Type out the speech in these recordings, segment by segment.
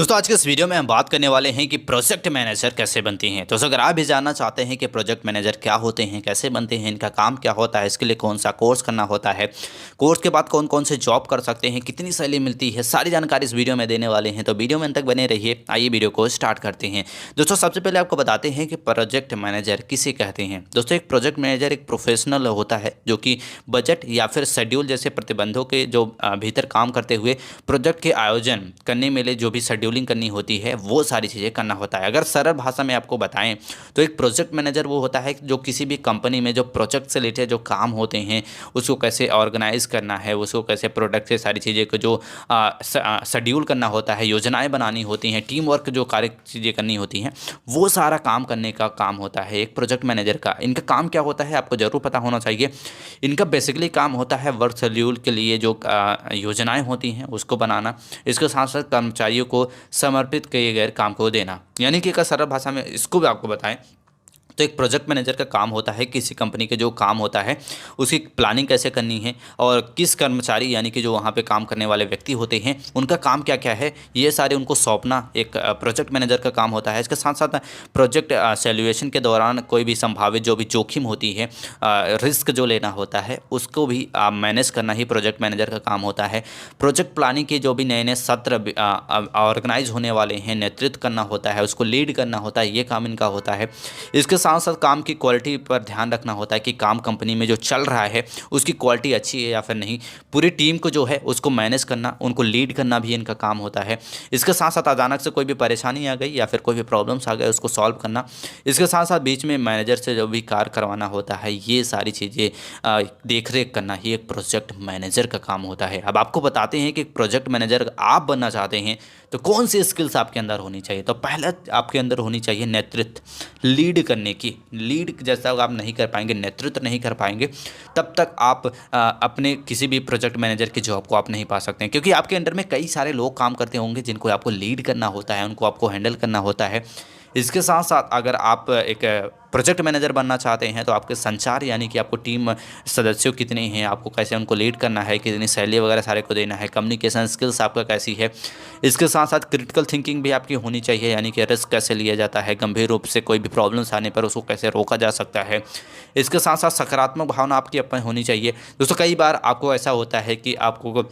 दोस्तों आज के इस वीडियो में हम बात करने वाले हैं कि प्रोजेक्ट मैनेजर कैसे बनती हैं। दोस्तों अगर आप भी जानना चाहते हैं कि प्रोजेक्ट मैनेजर क्या होते हैं, कैसे बनते हैं, इनका काम क्या होता है, इसके लिए कौन सा कोर्स करना होता है, कोर्स के बाद कौन कौन से जॉब कर सकते हैं, कितनी सैलरी मिलती है, सारी जानकारी इस वीडियो में देने वाले हैं। तो वीडियो में अंत तक बने रहिए। आइए वीडियो को स्टार्ट करते हैं। दोस्तों सबसे पहले आपको बताते हैं कि प्रोजेक्ट मैनेजर किसे कहते हैं। दोस्तों एक प्रोजेक्ट मैनेजर एक प्रोफेशनल होता है जो कि बजट या फिर शेड्यूल जैसे प्रतिबंधों के जो भीतर काम करते हुए प्रोजेक्ट के आयोजन करने में जो भी शेड्यूलिंग करनी होती है वो सारी चीज़ें करना होता है। अगर सरल भाषा में आपको बताएं तो एक प्रोजेक्ट मैनेजर वो होता है जो किसी भी कंपनी में जो प्रोजेक्ट से रिलेटेड जो काम होते हैं उसको कैसे ऑर्गेनाइज करना है, उसको कैसे प्रोडक्ट से सारी चीज़ें को जो शेड्यूल करना होता है, योजनाएं बनानी होती हैं, टीम वर्क जो कार्य चीज़ें करनी होती हैं, वो सारा काम करने का काम होता है एक प्रोजेक्ट मैनेजर का। इनका काम क्या होता है आपको ज़रूर पता होना चाहिए। इनका बेसिकली काम होता है वर्क शेड्यूल के लिए जो योजनाएं होती हैं उसको बनाना, इसके साथ साथ कर्मचारियों को समर्पित किए गए काम को देना। यानी कि अगर सरल भाषा में इसको भी आपको बताएं तो एक प्रोजेक्ट मैनेजर का काम होता है किसी कंपनी के जो काम होता है उसकी प्लानिंग कैसे करनी है और किस कर्मचारी यानी कि जो वहाँ पे काम करने वाले व्यक्ति होते हैं उनका काम क्या क्या है, ये सारे उनको सौंपना एक प्रोजेक्ट मैनेजर का काम होता है। इसके साथ साथ प्रोजेक्ट सैल्यूएशन के दौरान कोई भी संभावित जो भी जोखिम होती है, रिस्क जो लेना होता है उसको भी मैनेज करना ही प्रोजेक्ट मैनेजर का काम होता है। प्रोजेक्ट प्लानिंग के जो भी नए नए सत्र ऑर्गेनाइज होने वाले हैं, नेतृत्व करना होता है, उसको लीड करना होता है, ये काम इनका होता है। इसके साथ साथ काम की क्वालिटी पर ध्यान रखना होता है कि काम कंपनी में जो चल रहा है उसकी क्वालिटी अच्छी है या फिर नहीं। पूरी टीम को जो है उसको मैनेज करना, उनको लीड करना भी इनका काम होता है। इसके साथ साथ अचानक से कोई भी परेशानी आ गई या फिर कोई भी प्रॉब्लम्स आ गए उसको सॉल्व करना। इसके साथ साथ बीच में मैनेजर से जो भी कार्य करवाना होता है, ये सारी चीज़ें देख रेख करना ही एक प्रोजेक्ट मैनेजर का काम होता है। अब आपको बताते हैं कि प्रोजेक्ट मैनेजर आप बनना चाहते हैं तो कौन सी स्किल्स आपके अंदर होनी चाहिए। तो पहले आपके अंदर होनी चाहिए नेतृत्व, लीड करने की। लीड जैसा आप नहीं कर पाएंगे, नेतृत्व नहीं कर पाएंगे, तब तक आप अपने किसी भी प्रोजेक्ट मैनेजर की जॉब को आप नहीं पा सकते हैं। क्योंकि आपके अंडर में कई सारे लोग काम करते होंगे जिनको आपको लीड करना होता है, उनको आपको हैंडल करना होता है। इसके साथ साथ अगर आप एक प्रोजेक्ट मैनेजर बनना चाहते हैं तो आपके संचार यानी कि आपको टीम सदस्यों कितने हैं, आपको कैसे उनको लीड करना है, कितनी सैलरी वगैरह सारे को देना है, कम्युनिकेशन स्किल्स आपका कैसी है। इसके साथ साथ क्रिटिकल थिंकिंग भी आपकी होनी चाहिए, यानी कि रिस्क कैसे लिया जाता है, गंभीर रूप से कोई भी प्रॉब्लम्स आने पर उसको कैसे रोका जा सकता है। इसके साथ साथ सकारात्मक भावना आपकी अपन होनी चाहिए। दोस्तों कई बार आपको ऐसा होता है कि आपको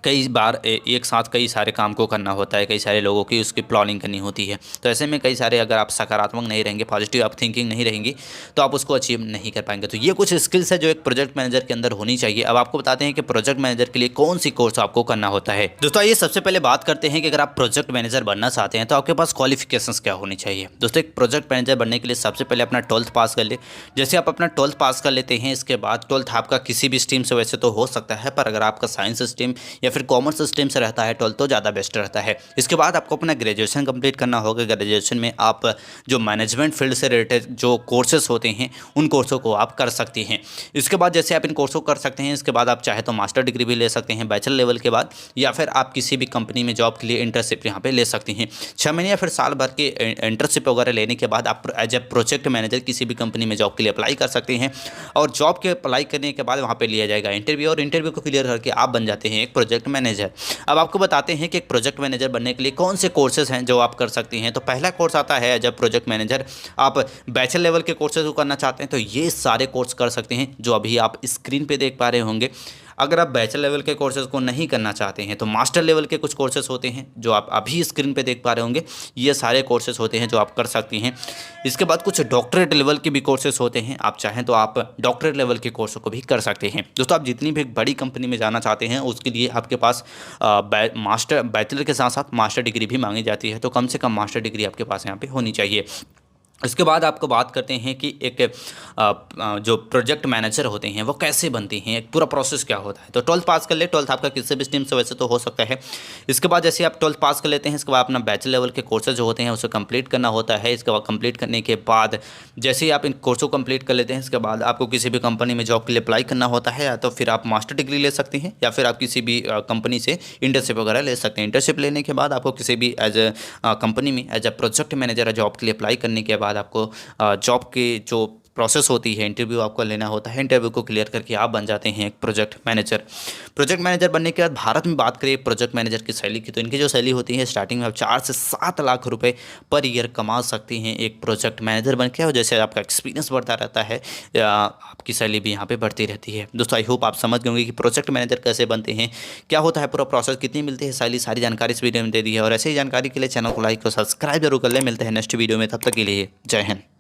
कई बार एक साथ कई सारे काम को करना होता है, कई सारे लोगों की उसकी प्लानिंग करनी होती है। तो ऐसे में कई सारे अगर आप सकारात्मक नहीं रहेंगे, पॉजिटिव आप थिंकिंग नहीं रहेंगी, तो आप उसको अचीव नहीं कर पाएंगे। तो ये कुछ स्किल्स है जो एक प्रोजेक्ट मैनेजर के अंदर होनी चाहिए। अब आपको बताते हैं कि प्रोजेक्ट मैनेजर के लिए कौन सी कोर्स आपको करना होता है। दोस्तों ये सबसे पहले बात करते हैं कि अगर आप प्रोजेक्ट मैनेजर बनना चाहते हैं तो आपके पास क्वालिफिकेशंस क्या होनी चाहिए। दोस्तों एक प्रोजेक्ट मैनेजर बनने के लिए सबसे पहले अपना 12th पास कर ले। जैसे आप अपना 12th पास कर लेते हैं, इसके बाद 12th आपका किसी भी स्ट्रीम से वैसे तो हो सकता है, पर अगर आपका साइंस स्ट्रीम या फिर कॉमर्स स्ट्रीम से रहता है 12th तो ज़्यादा बेस्ट रहता है। इसके बाद आपको अपना ग्रेजुएशन कंप्लीट करना होगा। ग्रेजुएशन में आप जो मैनेजमेंट फील्ड से रिलेटेड जो कोर्सेज होते हैं उन कोर्सों को आप कर सकते हैं। इसके बाद जैसे आप इन कोर्सों को कर सकते हैं, इसके बाद आप चाहे तो मास्टर डिग्री भी ले सकते हैं बैचलर लेवल के बाद, या फिर आप किसी भी कंपनी में जॉब के लिए इंटर्नशिप यहाँ पे ले सकते हैं। 6 महीने या फिर साल भर के इंटर्नशिप वगैरह लेने के बाद आप एज ए प्रोजेक्ट मैनेजर किसी भी कंपनी में जॉब के लिए अप्लाई कर सकते हैं। और जॉब के अप्लाई करने के बाद वहाँ पर लिया जाएगा इंटरव्यू, और इंटरव्यू को क्लियर करके आप बन जाते हैं एक प्रोजेक्ट मैनेजर। अब आपको बताते हैं कि एक प्रोजेक्ट मैनेजर बनने के लिए कौन से कोर्सेज हैं जो आप कर सकते हैं। तो पहला कोर्स आता है एज अ प्रोजेक्ट मैनेजर। आप बैचलर लेवल के कोर्सेज को करना चाहते हैं तो ये सारे कोर्स कर सकते हैं जो अभी आप स्क्रीन पे देख पा रहे होंगे। अगर आप बैचलर लेवल के कोर्सेज को नहीं करना चाहते हैं तो मास्टर लेवल के कुछ कोर्सेज होते हैं जो आप अभी स्क्रीन पे देख पा रहे होंगे, ये सारे कोर्सेज होते हैं जो आप कर सकते हैं। इसके बाद कुछ डॉक्टरेट लेवल के भी कोर्सेज होते हैं, आप चाहें तो आप डॉक्टरेट लेवल के कोर्स को भी कर सकते हैं। दोस्तों आप जितनी भी बड़ी कंपनी में जाना चाहते हैं उसके लिए आपके पास बैचलर के साथ साथ मास्टर डिग्री भी मांगी जाती है, तो कम से कम मास्टर डिग्री आपके पास यहाँ पर होनी चाहिए। इसके बाद आपको बात करते हैं कि एक जो प्रोजेक्ट मैनेजर होते हैं वो कैसे बनती हैं, एक पूरा प्रोसेस क्या होता है। तो 12th पास कर ले, 12th आपका किसी भी स्ट्रीम से वैसे तो हो सकता है। इसके बाद जैसे आप 12th पास कर लेते हैं, इसके बाद अपना बैचलर लेवल के कोर्सेज जो होते हैं उसे कंप्लीट करना होता है। इसके बाद कंप्लीट करने के बाद जैसे ही आप इन कोर्सों को कंप्लीट कर लेते हैं, इसके बाद आपको किसी भी कंपनी में जॉब के लिए अप्लाई करना होता है, या तो फिर आप मास्टर डिग्री ले सकते हैं या फिर आप किसी भी कंपनी से इंटर्नशिप वगैरह ले सकते हैं। इंटर्नशिप लेने के बाद आपको किसी भी एज कंपनी में as a project manager job के लिए अप्लाई करने के बाद आपको जॉब के जो प्रोसेस होती है, इंटरव्यू आपको लेना होता है, इंटरव्यू को क्लियर करके आप बन जाते हैं एक प्रोजेक्ट मैनेजर। प्रोजेक्ट मैनेजर बनने के बाद भारत में बात करें प्रोजेक्ट मैनेजर की सैलरी की, तो इनकी जो सैलरी होती है स्टार्टिंग में आप 4 से 7 लाख रुपए पर ईयर कमा सकते हैं एक प्रोजेक्ट मैनेजर बन के, और जैसे आपका एक्सपीरियंस बढ़ता रहता है आपकी सैलरी भी यहाँ पे बढ़ती रहती है। दोस्तों आई होप आप समझ गए होंगे कि प्रोजेक्ट मैनेजर कैसे बनते हैं, क्या होता है पूरा प्रोसेस, कितनी मिलती है सैलरी, सारी जानकारी इस वीडियो में दे दी है। और ऐसे ही जानकारी के लिए चैनल को लाइक और सब्सक्राइब जरूर कर ले। मिलते हैं नेक्स्ट वीडियो में, तब तक के लिए जय हिंद।